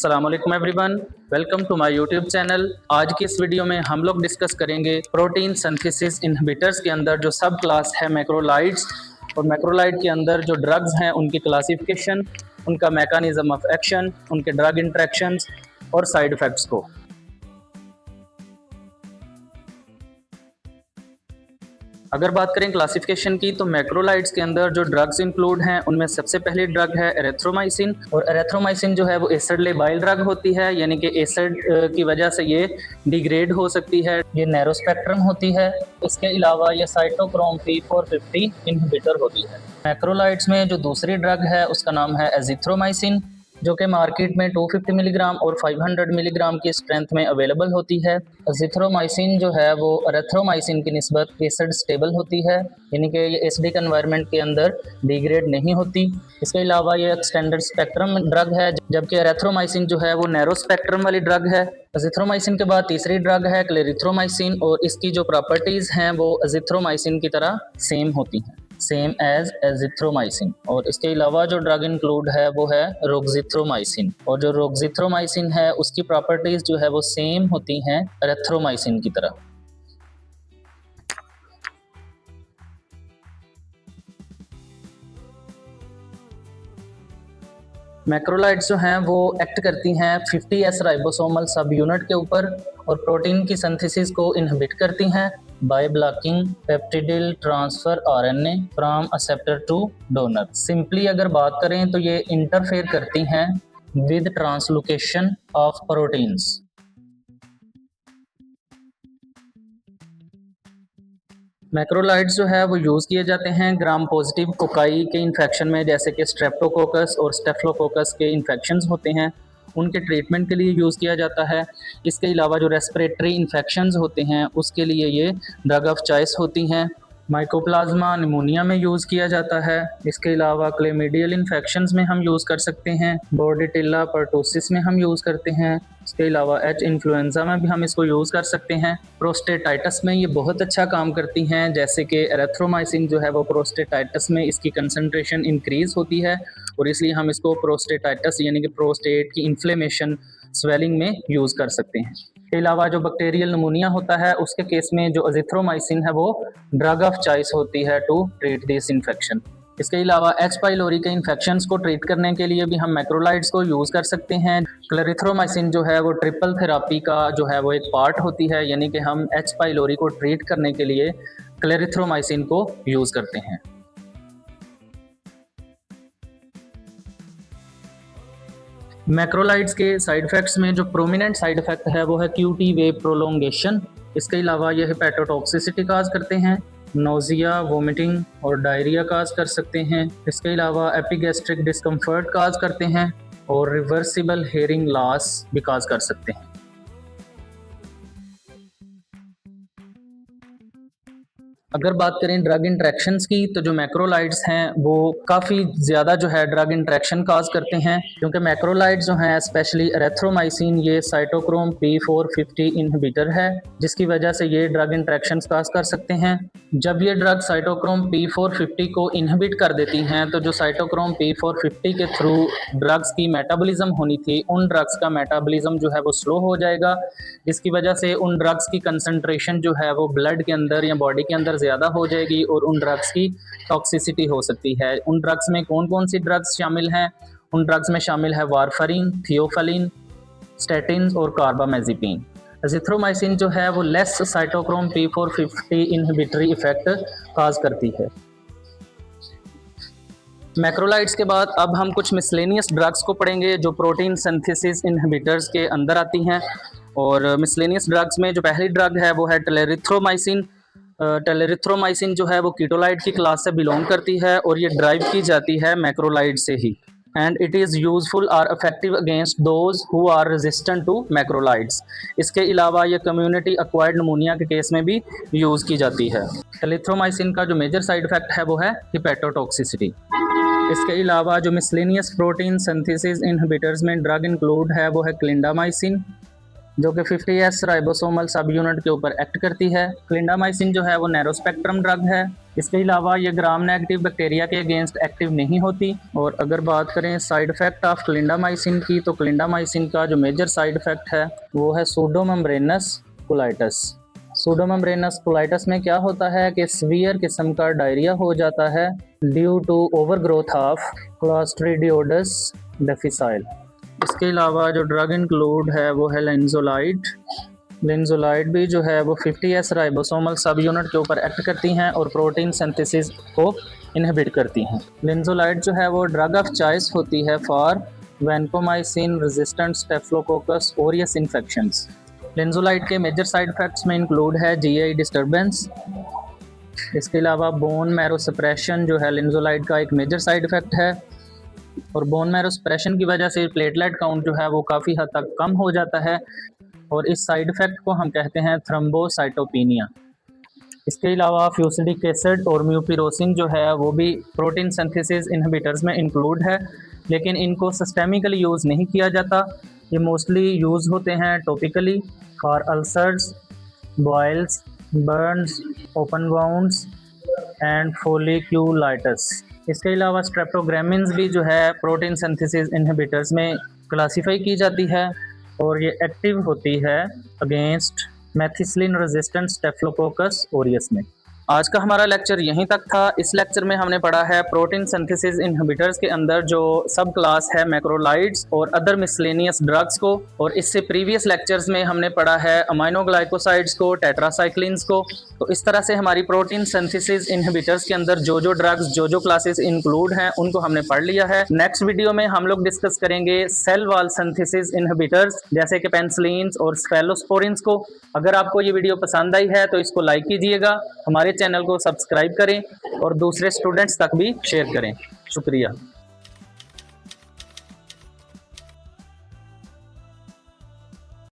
अस्सलाम वालेकुम everyone, welcome to my YouTube channel. आज की इस वीडियो में हम लोग डिस्कस करेंगे प्रोटीन सिंथेसिस इनहिबिटर्स के अंदर जो सब क्लास है मैक्रोलाइड्स, और मैक्रोलाइड के अंदर जो ड्रग्स हैं उनकी क्लासिफिकेशन, उनका मैकेनिज्म ऑफ एक्शन, उनके ड्रग इंटरेक्शंस और साइड इफ़ेक्ट्स को। अगर बात करें क्लासिफिकेशन की तो मैक्रोलाइड्स के अंदर जो ड्रग्स इंक्लूड हैं उनमें सबसे पहली ड्रग है एरिथ्रोमाइसिन। और एरिथ्रोमाइसिन जो है वो एसिड लेबाइल ड्रग होती है, यानी कि एसिड की वजह से ये डिग्रेड हो सकती है। ये नैरो स्पेक्ट्रम होती है। इसके अलावा ये साइटोक्रोम P450 इनहिबिटर होती है। मैक्रोलाइड्स में जो दूसरी ड्रग है उसका नाम है एजिथ्रोमाइसिन, जो कि मार्केट में 250 मिलीग्राम और 500 मिलीग्राम की स्ट्रेंथ में अवेलेबल होती है। एजिथ्रोमाइसिन जो है वो एरिथ्रोमाइसिन की निस्बत एसिड स्टेबल होती है, यानी कि ये एसिडिक एनवायरनमेंट के अंदर डिग्रेड नहीं होती। इसके अलावा ये एक्सटेंडेड स्पेक्ट्रम ड्रग है, जबकि एरिथ्रोमाइसिन जो है वो नैरो स्पेक्ट्रम वाली ड्रग है। एजिथ्रोमाइसिन के बाद तीसरी ड्रग है क्लेरिथ्रोमाइसिन, और इसकी जो प्रॉपर्टीज़ हैं वो एजिथ्रोमाइसिन की तरह सेम होती हैं, सेम एज एजिथ्रोमाइसिन। और इसके अलावा जो ड्रग इंक्लूड है वो है रोक्सिथ्रोमाइसिन, और जो रोक्सिथ्रोमाइसिन है उसकी प्रॉपर्टीज जो है वो सेम होती हैं एरिथ्रोमाइसिन की तरह। मैक्रोलाइड्स जो हैं वो एक्ट करती हैं 50S राइबोसोमल सब यूनिट के ऊपर, और प्रोटीन की सिंथेसिस को इनहिबिट करती हैं by blocking peptidyl transfer RNA from acceptor to donor. Simply अगर बात करें तो ये इंटरफेयर करती हैं with translocation of proteins. Macrolides जो है वो यूज़ किए जाते हैं ग्राम पॉजिटिव कोकाई के इन्फेक्शन में, जैसे कि स्ट्रेप्टोकोकस और स्टेफिलोकोकस के इन्फेक्शंस होते हैं, उनके ट्रीटमेंट के लिए यूज़ किया जाता है। इसके अलावा जो रेस्पिरेटरी इन्फेक्शंस होते हैं उसके लिए ये ड्रग ऑफ चॉइस होती हैं। माइकोप्लाज्मा निमोनिया में यूज़ किया जाता है। इसके अलावा क्लेमिडियल इन्फेक्शंस में हम यूज़ कर सकते हैं। बोर्डेटिला पर्टोसिस में हम यूज़ करते हैं। इसके अलावा H इन्फ्लुएंजा में भी हम इसको यूज़ कर सकते हैं। प्रोस्टेटाइटिस में ये बहुत अच्छा काम करती हैं, जैसे कि एरिथ्रोमाइसिन जो है वो प्रोस्टेटाइटिस में इसकी कंसंट्रेशन इंक्रीज़ होती है, और इसलिए हम इसको प्रोस्टेटाइटिस यानी कि प्रोस्टेट की इन्फ्लेमेशन स्वेलिंग में यूज़ कर सकते हैं। इसके अलावा जो बैक्टीरियल नमूनिया होता है उसके केस में जो एजिथ्रोमाइसिन है वो ड्रग ऑफ चॉइस होती है टू ट्रीट दिस इन्फेक्शन। इसके अलावा H पाइलोरी के इन्फेक्शंस को ट्रीट करने के लिए भी हम मैक्रोलाइड्स को यूज़ कर सकते हैं। क्लेरिथ्रोमाइसिन जो है वो ट्रिपल थेरापी का जो है वो एक पार्ट होती है, यानी कि हम H पाइलोरी को ट्रीट करने के लिए क्लेरिथ्रोमाइसिन को यूज़ करते हैं। मैक्रोलाइड्स के साइड इफ़ेक्ट्स में जो प्रोमिनेंट साइड इफ़ेक्ट है वो है QT वेव प्रोलोंगेशन। इसके अलावा ये हेपेटोटॉक्सिसिटी काज करते हैं, नोजिया, वोमिटिंग और डायरिया काज कर सकते हैं। इसके अलावा एपिगैस्ट्रिक डिस्कम्फर्ट काज करते हैं, और रिवर्सिबल हेयरिंग लॉस भी काज कर सकते हैं। अगर बात करें ड्रग इंटरेक्शंस की तो जो मैक्रोलाइड्स हैं वो काफ़ी ज़्यादा जो है ड्रग इंटरेक्शन काज करते हैं, क्योंकि मैक्रोलाइड्स जो हैं स्पेशली एरिथ्रोमाइसिन ये साइटोक्रोम P450 इनहिबिटर है, जिसकी वजह से ये ड्रग इंटरेक्शंस काज कर सकते हैं। जब ये ड्रग साइटोक्रोम P450 को इनहिबिट कर देती हैं तो जो साइटोक्रोम P450 के थ्रू ड्रग्स की मेटाबॉलिज्म होनी थी, उन ड्रग्स का मेटाबॉलिज्म जो है वो स्लो हो जाएगा, जिसकी वजह से उन ड्रग्स की कंसंट्रेशन जो है वो ब्लड के अंदर या बॉडी के अंदर ज़्यादा हो जाएगी, और उन ड्रग्स की टॉक्सिसिटी हो सकती है। उन ड्रग्स में कौन कौन सी ड्रग्स शामिल हैं? उन ड्रग्स में शामिल है वारफरीन, थियोफिलिन, स्टैटिन और कार्बामेज़ेपिन। एजिथ्रोमाइसिन जो है वो less cytochrome P450 inhibitory effect cause करती है। मैक्रोलाइड्स के बाद अब हम कुछ मिसलेनियस ड्रग्स को पढ़ेंगे जो प्रोटीन सिंथेसिस इनहिबिटर्स के अंदर आती हैं। और मिसलेनियस ड्रग्स में जो पहली ड्रग है वो है टेलेरिथ्रोमाइसिन। टेलेरिथ्रोमाइसिन जो है वो कीटोलाइड की क्लास से बिलोंग करती है, और ये ड्राइव की जाती है मैक्रोलाइड से ही, एंड इट इज़ यूजफुल और effective against those who are resistant to macrolides. इसके अलावा ये कम्युनिटी एक्वायर्ड नमूनिया के केस में भी यूज़ की जाती है। टेलेरिथ्रोमाइसिन का जो मेजर साइड इफेक्ट है वो है हिपेटोटॉक्सिसिटी। इसके अलावा जो मिसलेनियस प्रोटीन सिंथेसिस इनहिबिटर्स में ड्रग इंक्लूड है वो है क्लिंडामाइसिन, जो कि 50S राइबोसोमल सब यूनिट के ऊपर एक्ट करती है। क्लिंडामाइसिन जो है वो नैरो स्पेक्ट्रम ड्रग है। इसके अलावा ये ग्राम नेगेटिव बैक्टीरिया के अगेंस्ट एक्टिव नहीं होती। और अगर बात करें साइड इफ़ेक्ट ऑफ क्लिंडामाइसिन की, तो क्लिंडामाइसिन का जो मेजर साइड इफ़ेक्ट है वो है सूडोमेम्ब्रेनस कोलाइटिस। सूडोमेम्ब्रेनस कोलाइटिस में क्या होता है कि सीवियर किस्म का डायरिया हो जाता है due to overgrowth of Clostridioides difficile. इसके अलावा जो ड्रग इंक्लूड है वो है लिंजोलाइड। लिंजोलाइड भी जो है वो 50S राइबोसोमल सब यूनिट के ऊपर एक्ट करती हैं और प्रोटीन सिंथेसिस को इनहिबिट करती हैं। लिंजोलाइड जो है वो ड्रग ऑफ चॉइस होती है for vancomycin resistant Staphylococcus aureus infections. Linezolid के मेजर साइड इफेक्ट्स में इंक्लूड है जीआई डिस्टर्बेंस। इसके अलावा बोन मैरो सप्रेशन जो है लिंजोलाइड का एक मेजर साइड इफेक्ट है, और बोन मैरो सप्रेशन की वजह से प्लेटलेट काउंट जो है वो काफ़ी हद तक कम हो जाता है, और इस साइड इफ़ेक्ट को हम कहते हैं थ्रोम्बोसाइटोपिनिया। इसके अलावा फ्यूसिडिक एसिड और म्यूपिरोसिन जो है वो भी प्रोटीन सिंथेसिस इनहिबिटर्स में इंक्लूड है, लेकिन इनको सिस्टेमिकली यूज़ नहीं किया जाता। ये मोस्टली यूज़ होते हैं topically for ulcers, boils, burns, open wounds and folliculitis. इसके अलावा स्ट्रेप्टोग्रामिन्स भी जो है प्रोटीन सिंथेसिस इनहिबिटर्स में क्लासीफाई की जाती है, और ये एक्टिव होती है against methicillin resistant Staphylococcus aureus में। आज का हमारा लेक्चर यहीं तक था। इस लेक्चर में हमने पढ़ा है प्रोटीन सिंथेसिस इनहिबिटर्स के अंदर जो सब क्लास है मैक्रोलाइड्स और अदर मिसलेनियस ड्रग्स को, और इससे प्रीवियस लेक्चर्स में हमने पढ़ा है अमाइनोग्लाइकोसाइड्स को, टेट्रासाइक्लिन्स को। तो इस तरह से हमारी प्रोटीन सिंथेसिस इनहिबिटर्स के अंदर जो जो ड्रग्स जो क्लासेस इंक्लूड हैं उनको हमने पढ़ लिया है। नेक्स्ट वीडियो में हम लोग डिस्कस करेंगे सेल वॉल सिंथेसिस इनहिबिटर्स जैसे कि पेनिसिलिन्स और स्फेलोस्पोरिन्स को। अगर आपको ये वीडियो पसंद आई है तो इसको लाइक कीजिएगा, हमारे चैनल को सब्सक्राइब करें और दूसरे स्टूडेंट्स तक भी शेयर करें। शुक्रिया।